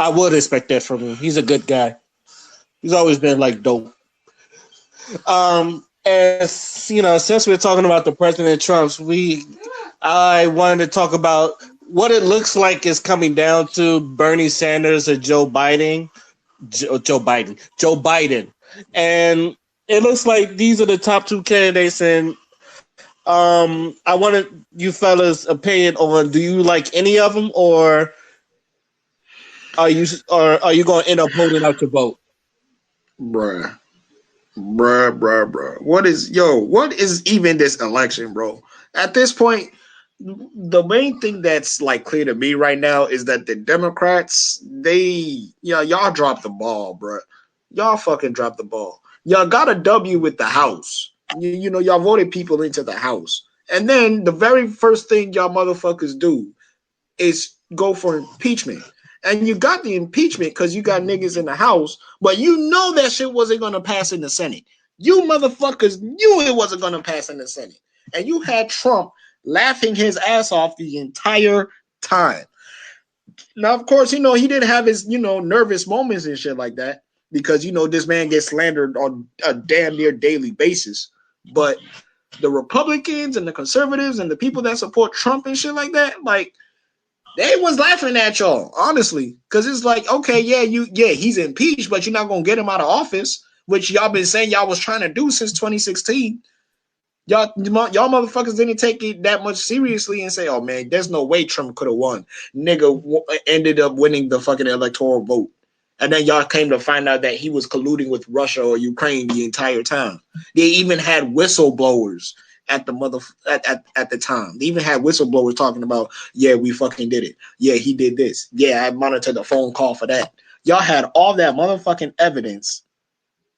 I would expect that from him. He's a good guy. He's always been like dope. As you know, since we're talking about the President Trumps, I wanted to talk about what it looks like is coming down to Bernie Sanders or Joe Biden. Joe Biden, and it looks like these are the top two candidates. And I wanted you fellas' opinion on: do you like any of them, or are you going to end up holding out your vote? Bruh. Bruh. What is even this election, bro? At this point, the main thing that's like clear to me right now is that the Democrats, y'all dropped the ball, bruh. Y'all fucking dropped the ball. Y'all got a W with the House. You know, y'all voted people into the House. And then the very first thing y'all motherfuckers do is go for impeachment. And you got the impeachment because you got niggas in the House, but you know that shit wasn't going to pass in the Senate. You motherfuckers knew it wasn't going to pass in the Senate. And you had Trump laughing his ass off the entire time. Now, of course, you know, he did have his, you know, nervous moments and shit like that because, you know, this man gets slandered on a damn near daily basis. But the Republicans and the conservatives and the people that support Trump and shit like that, like, they was laughing at y'all, honestly, because it's like, okay, he's impeached, but you're not gonna get him out of office, which y'all been saying y'all was trying to do since 2016. Y'all motherfuckers didn't take it that much seriously and say, oh man, there's no way Trump could have won. Nigga ended up winning the fucking electoral vote, and then y'all came to find out that he was colluding with Russia or Ukraine the entire time. They even had whistleblowers at the time. They even had whistleblowers talking about, yeah, we fucking did it. Yeah, he did this. Yeah, I monitored the phone call for that. Y'all had all that motherfucking evidence,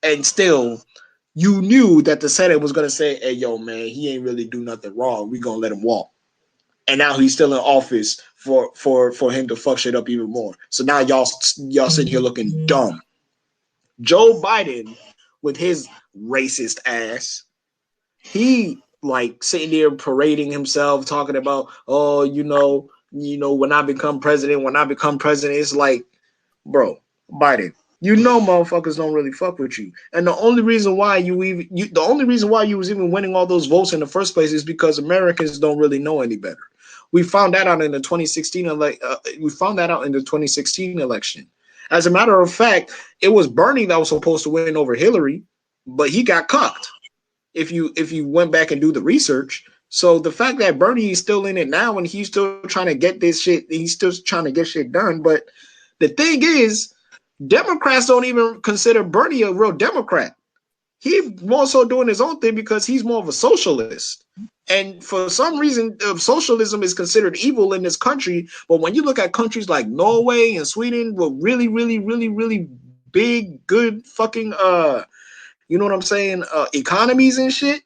and still you knew that the Senate was gonna say, hey, yo, man, he ain't really do nothing wrong. We gonna let him walk. And now he's still in office for him to fuck shit up even more. So now y'all sitting here looking dumb. Joe Biden, with his racist ass, he like sitting there parading himself, talking about, oh, you know, when I become president, it's like, bro, Biden, you know, motherfuckers don't really fuck with you, and the only reason why you was even winning all those votes in the first place is because Americans don't really know any better. We found that out in the 2016 election. As a matter of fact, it was Bernie that was supposed to win over Hillary, but he got cucked. If you went back and do the research. So the fact that Bernie is still in it now and he's still trying to get this shit, he's still trying to get shit done. But the thing is, Democrats don't even consider Bernie a real Democrat. He's more so doing his own thing because he's more of a socialist. And for some reason, socialism is considered evil in this country. But when you look at countries like Norway and Sweden with really, really, really, really big, good fucking you know what I'm saying, economies and shit,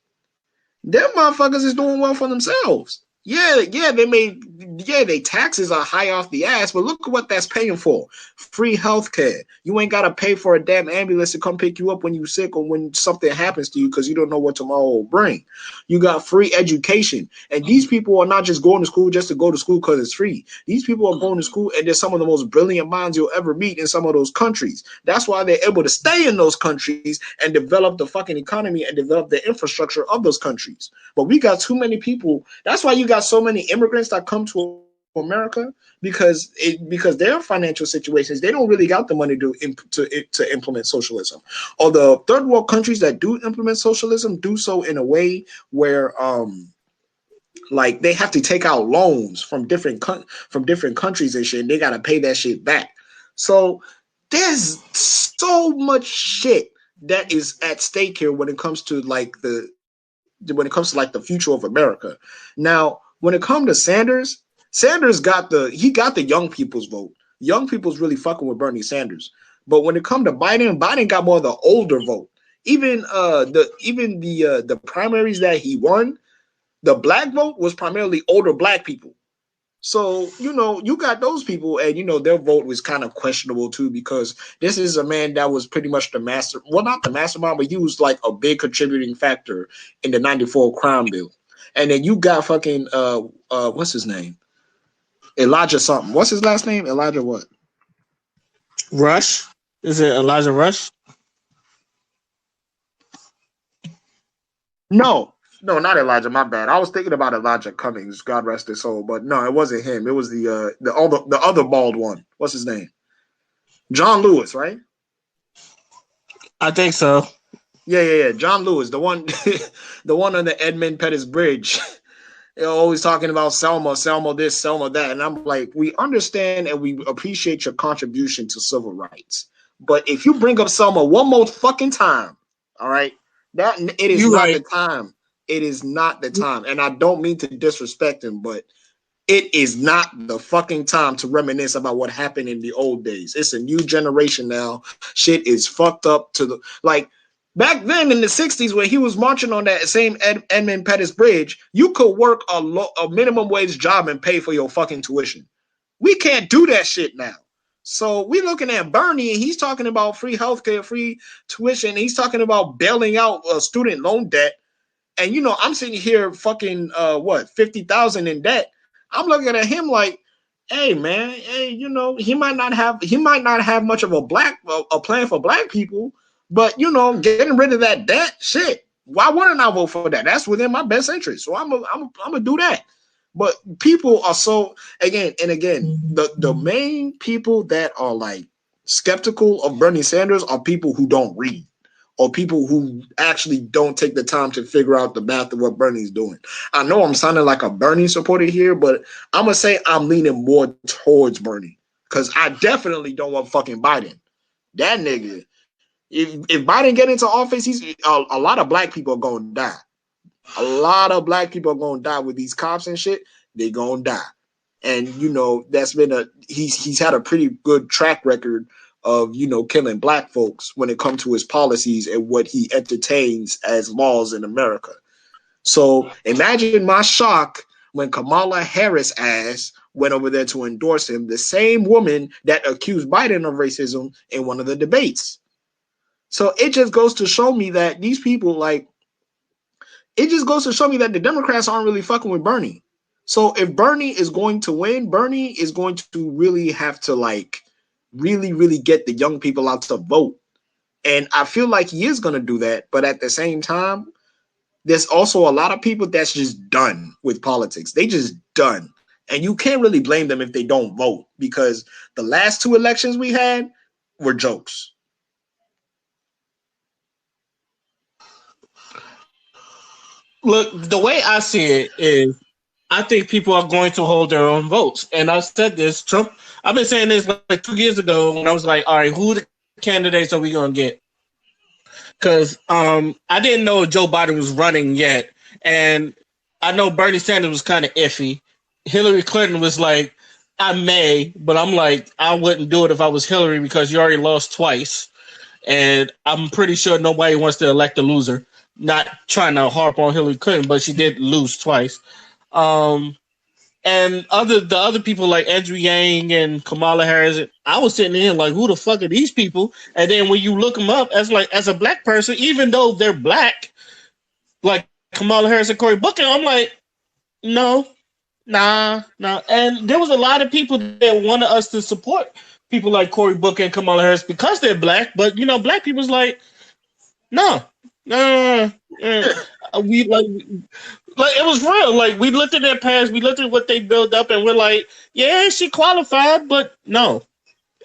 them motherfuckers is doing well for themselves. Yeah, they taxes are high off the ass, but look at what that's paying for. Free healthcare. You ain't got to pay for a damn ambulance to come pick you up when you're sick or when something happens to you because you don't know what tomorrow will bring. You got free education. And these people are not just going to school just to go to school because it's free. These people are going to school and they're some of the most brilliant minds you'll ever meet in some of those countries. That's why they're able to stay in those countries and develop the fucking economy and develop the infrastructure of those countries. But we got too many people. That's why you got so many immigrants that come to America because their financial situations, they don't really got the money to implement socialism. Or the third world countries that do implement socialism do so in a way where like they have to take out loans from different countries and shit, and they got to pay that shit back. So there's so much shit that is at stake here when it comes to like the future of America. Now, when it comes to Sanders got the young people's vote. Young people's really fucking with Bernie Sanders. But when it comes to Biden got more of the older vote. Even the primaries that he won, the black vote was primarily older black people. So, you know, you got those people, and, you know, their vote was kind of questionable, too, because this is a man that was pretty much not the mastermind, but he was like a big contributing factor in the 94 crime bill. And then you got fucking, what's his name? Elijah something. What's his last name? Elijah what? Rush? Is it Elijah Rush? No, no, not Elijah. My bad. I was thinking about Elijah Cummings. God rest his soul. But no, it wasn't him. It was the other bald one. What's his name? John Lewis, right? I think so. Yeah. John Lewis, the one, the one on the Edmund Pettus Bridge. They're always talking about Selma this, Selma that, and I'm like, we understand and we appreciate your contribution to civil rights, but if you bring up Selma one more fucking time, all right, that it is You're not right. the time. It is not the time, and I don't mean to disrespect him, but it is not the fucking time to reminisce about what happened in the old days. It's a new generation now. Shit is fucked up to the like. Back then in the 60s, when he was marching on that same Edmund Pettus Bridge, you could work a minimum wage job and pay for your fucking tuition. We can't do that shit now. So we're looking at Bernie, and he's talking about free healthcare, free tuition. He's talking about bailing out student loan debt. And, you know, I'm sitting here fucking, 50,000 in debt. I'm looking at him like, hey, man, hey, you know, he might not have much of a plan for black people. But, you know, getting rid of that debt, shit, why wouldn't I vote for that? That's within my best interest. So I'm gonna do that. But people are so, again, the main people that are like skeptical of Bernie Sanders are people who don't read or people who actually don't take the time to figure out the math of what Bernie's doing. I know I'm sounding like a Bernie supporter here, but I'm gonna say I'm leaning more towards Bernie because I definitely don't want fucking Biden. That nigga. If Biden get into office, he's a lot of black people are gonna die. A lot of black people are gonna die with these cops and shit. They gonna die, and you know that's been he's had a pretty good track record of killing black folks when it comes to his policies and what he entertains as laws in America. So imagine my shock when Kamala Harris ass went over there to endorse him, the same woman that accused Biden of racism in one of the debates. So it just goes to show me that these people, it just goes to show me that the Democrats aren't really fucking with Bernie. So if Bernie is going to win, Bernie is going to really have to really get the young people out to vote. And I feel like he is going to do that. But at the same time, there's also a lot of people that's just done with politics. They just done. And you can't really blame them if they don't vote because the last two elections we had were jokes. Look, the way I see it is I think people are going to hold their own votes. And I've said this, Trump, I've been saying this like 2 years ago when I was like, all right, who the candidates are we going to get? Because I didn't know Joe Biden was running yet. And I know Bernie Sanders was kind of iffy. Hillary Clinton was like, I may, but I'm like, I wouldn't do it if I was Hillary because you already lost twice. And I'm pretty sure nobody wants to elect a loser. Not trying to harp on Hillary Clinton, but she did lose twice. And the other people like Andrew Yang and Kamala Harris, I was sitting in like, who the fuck are these people? And then when you look them up, as a black person, even though they're black, like Kamala Harris and Cory Booker, I'm like, no. And there was a lot of people that wanted us to support people like Cory Booker and Kamala Harris because they're black, but black people's like, no. We like it was real. Like we looked at their past, we looked at what they built up, and we're like, yeah, she qualified, but no.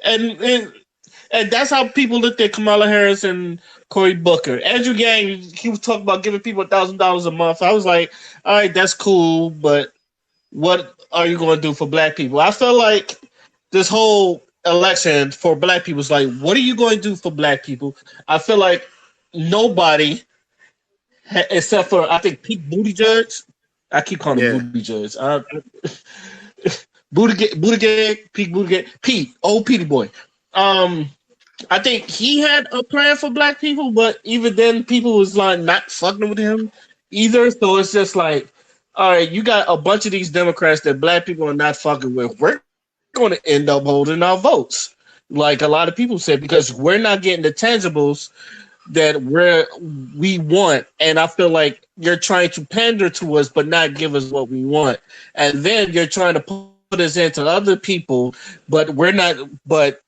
And that's how people looked at Kamala Harris and Cory Booker. Andrew Yang, he was talking about giving people $1,000 a month. I was like, all right, that's cool, but what are you going to do for black people? I feel like this whole election for black people is like, what are you going to do for black people? I feel like nobody, except for I think Pete Buttigieg. I keep calling him Buttigieg. Pete, old Petey boy. I think he had a plan for black people, but even then, people was like not fucking with him either. So it's just like, all right, you got a bunch of these Democrats that black people are not fucking with. We're going to end up holding our votes, like a lot of people said, because we're not getting the tangibles that we want. And I feel like you're trying to pander to us, but not give us what we want. And then you're trying to put us into other people, but we're not. But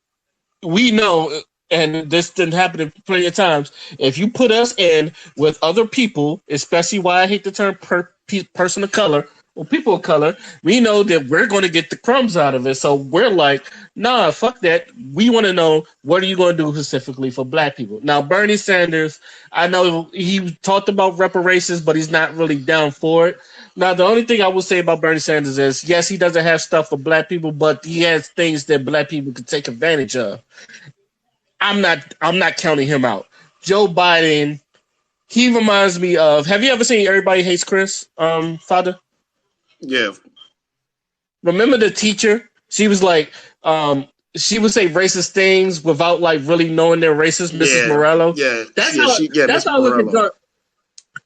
we know, and this didn't happen plenty of times. If you put us in with other people, especially why I hate the term person of color or people of color, we know that we're going to get the crumbs out of it. So we're like, nah, fuck that. We want to know what are you going to do specifically for black people. Now, Bernie Sanders, I know he talked about reparations, but he's not really down for it. Now, the only thing I will say about Bernie Sanders is, yes, he doesn't have stuff for black people, but he has things that black people could take advantage of. I'm not counting him out. Joe Biden, he reminds me of. Have you ever seen Everybody Hates Chris, Father? Yeah. Remember the teacher? She was like, she would say racist things without like really knowing they're racist. Mrs. Morello. Yeah. That's yeah, how. That's how I look at John.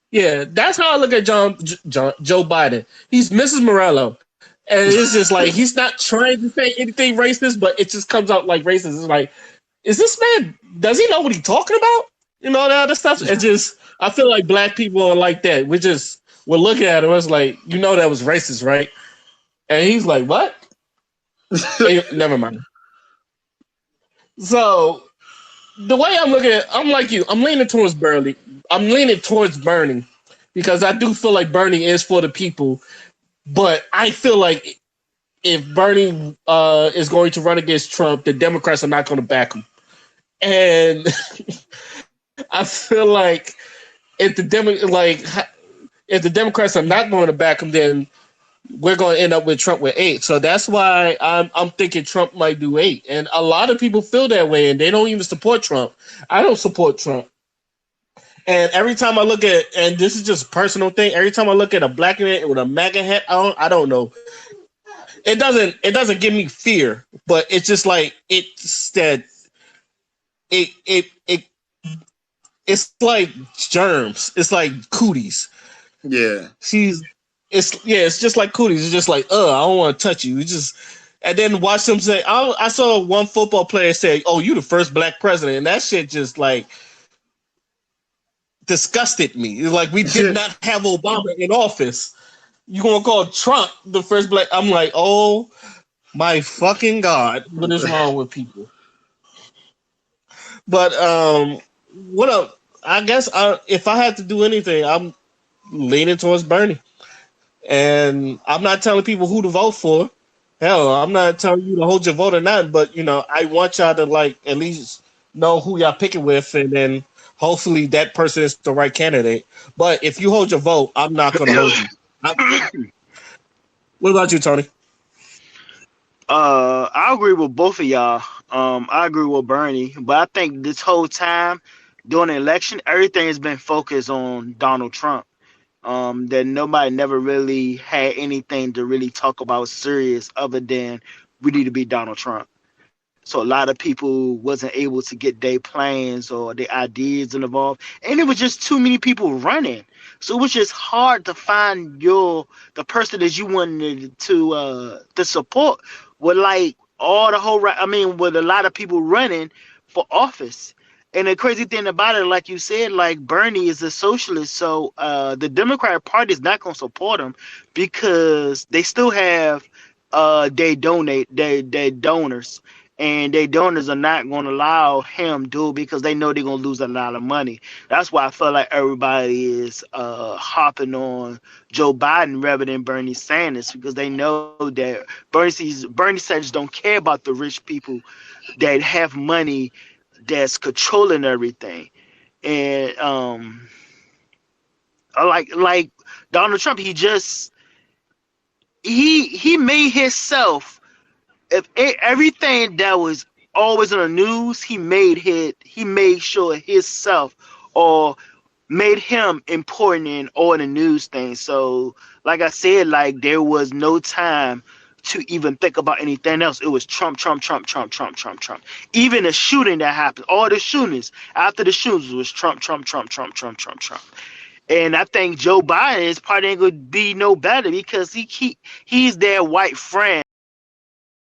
Yeah, that's how I look at Joe Biden. He's Mrs. Morello. And it's just like he's not trying to say anything racist, but it just comes out like racist. It's like, is this man? Does he know what he's talking about? You know, that other stuff. It's just I feel like black people are like that. We're looking at him. It's like, you know, that was racist, right? And he's like, what? Hey, never mind. So the way I'm looking at it, I'm like you. I'm leaning towards Bernie. I'm leaning towards Bernie because I do feel like Bernie is for the people. But I feel like if Bernie is going to run against Trump, the Democrats are not going to back him. And I feel like if the Democrats are not going to back him, then we're going to end up with Trump with 8. So that's why I'm thinking Trump might do 8. And a lot of people feel that way, and they don't even support Trump. I don't support Trump. And every time I look at, and this is just a personal thing, every time I look at a black man with a MAGA hat on, I don't know. It doesn't give me fear, but it's just like it's that it's like germs. It's like cooties. Yeah. It's just like cooties. It's just like, I don't want to touch you. And then watch them say, I saw one football player say, "Oh, you the first black president," and that shit just like disgusted me. It's like we did not have Obama in office. You gonna call Trump the first black? I'm like, oh my fucking God, what is wrong with people? But what up? I guess if I had to do anything, I'm leaning towards Bernie, and I'm not telling people who to vote for. Hell, I'm not telling you to hold your vote or not. But I want y'all to like at least know who y'all picking with, and then hopefully that person is the right candidate. But if you hold your vote, I'm not going to hold you. What about you, Tony? I agree with both of y'all. I agree with Bernie, but I think this whole time during the election, everything has been focused on Donald Trump. That nobody never really had anything to really talk about serious other than we need to beat Donald Trump. So a lot of people wasn't able to get their plans or their ideas involved, and it was just too many people running. So it was just hard to find the person that you wanted to support with like all the whole. I mean, with a lot of people running for office. And the crazy thing about it, like you said, like Bernie is a socialist, so the Democratic Party is not going to support him because they still have their donors. And their donors are not going to allow him do it because they know they're going to lose a lot of money. That's why I feel like everybody is hopping on Joe Biden rather than Bernie Sanders because they know that Bernie Sanders don't care about the rich people that have money that's controlling everything. And like Donald Trump, he made himself. If everything that was always on the news, he made sure himself or made him important in all the news things. So, like I said, like there was no time to even think about anything else. It was Trump, Trump, Trump, Trump, Trump, Trump, Trump. Even the shooting that happened, all the shootings after the shootings was Trump, Trump, Trump, Trump, Trump, Trump, Trump. And I think Joe Biden is probably ain't gonna be no better because he's their white friend.